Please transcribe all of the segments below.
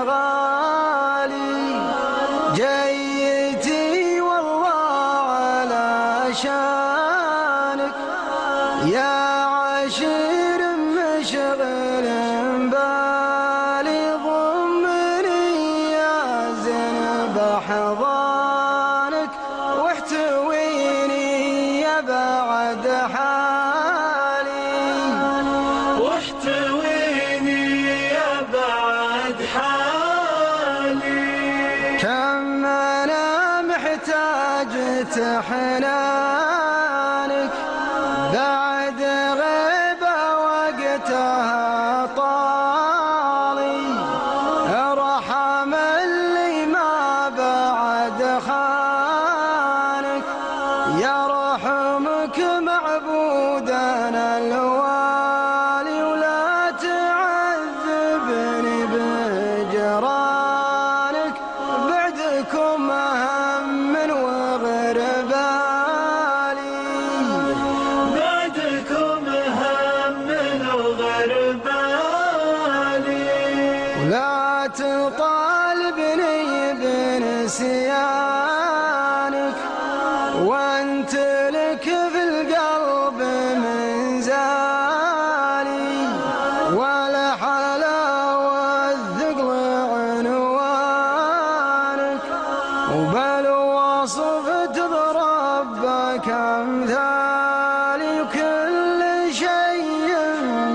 غالي جيتي والله على شانك يا عشير مشغل بالي ضمني يا زين بحضانك واحتويني يا بعد حالي كم أنا محتاج حنانك بعد غيبة وقتها طالي ارحم اللي ما بعد خانك يرحمك معبودنا الوالي ولا تعذبني بجرانك بعدكم هم وغربالي ولا تطالبني بنسيانك وانت لك في القلب منزالي ولا حلاوة الثقل عنوانك وبل وصف تضرب بك امثالي وكل شيء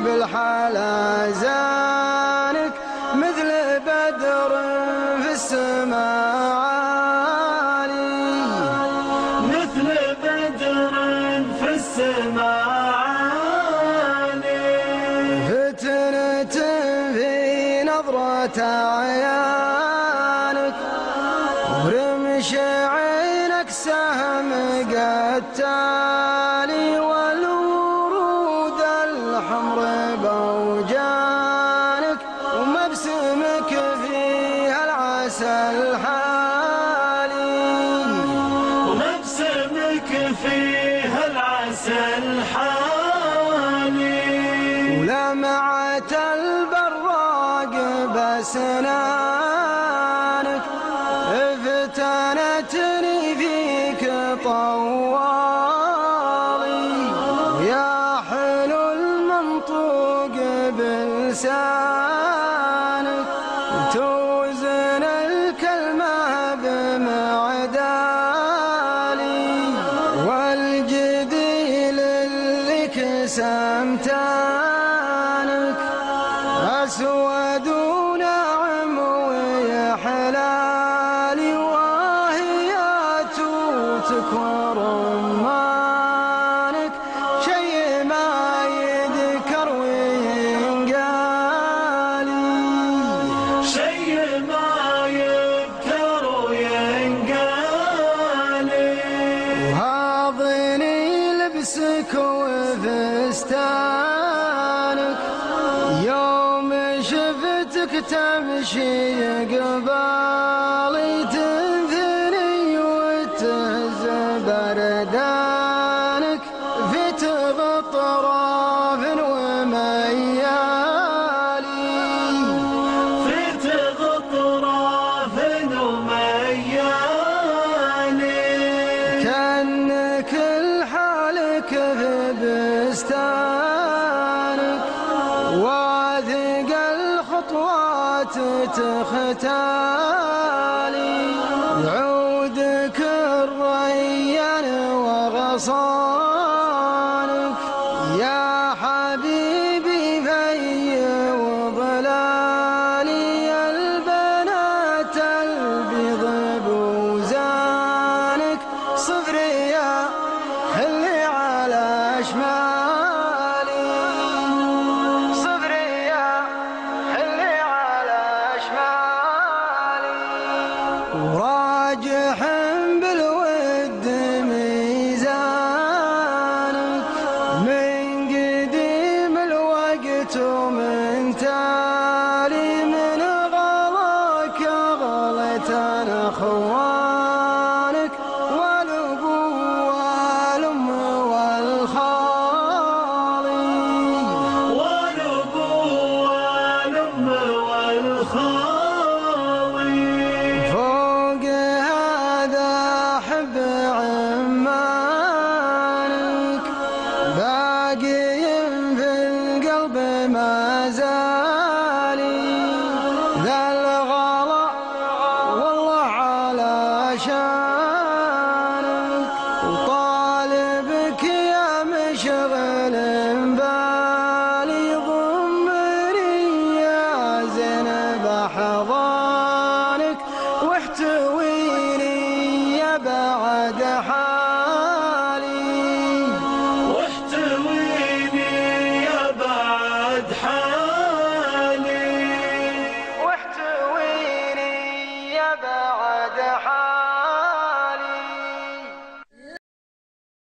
بالحلا زانك مثل بدر في السماء عالي فتنة في نظرة عيانك ورمش عينك سهم قتالي والورود الحمر بوجانك ومبسمك فيها العسل حالي ولمعة البراق بسنانك فتنتني فيك طوالي يا حلو المنطوق بلسانك توزن الكلمة بمعدالي والجديل اللي كسمتانك أسود وناعم ويحلالي وهيات تكون رمانك شي ما يذكر وينقالي وهاضني لبسك وفستانك يوم شفتك تمشي قبالي تنثني وتهز بردانك في تغطراف وميالي كأنك الحالك في بستانك واثق الخطوات تختالي يعودك الريان وغصانك يا حبيبي في وظلالي البنات البيض بوزانك صفري يا اللي على شمالي صفري يا اللي على شمالي وراجح بالود ميزانك من قديم الوقت ومن تالي من غلاك غلت انا اخوانك والابو والام والخالي والخالي زاد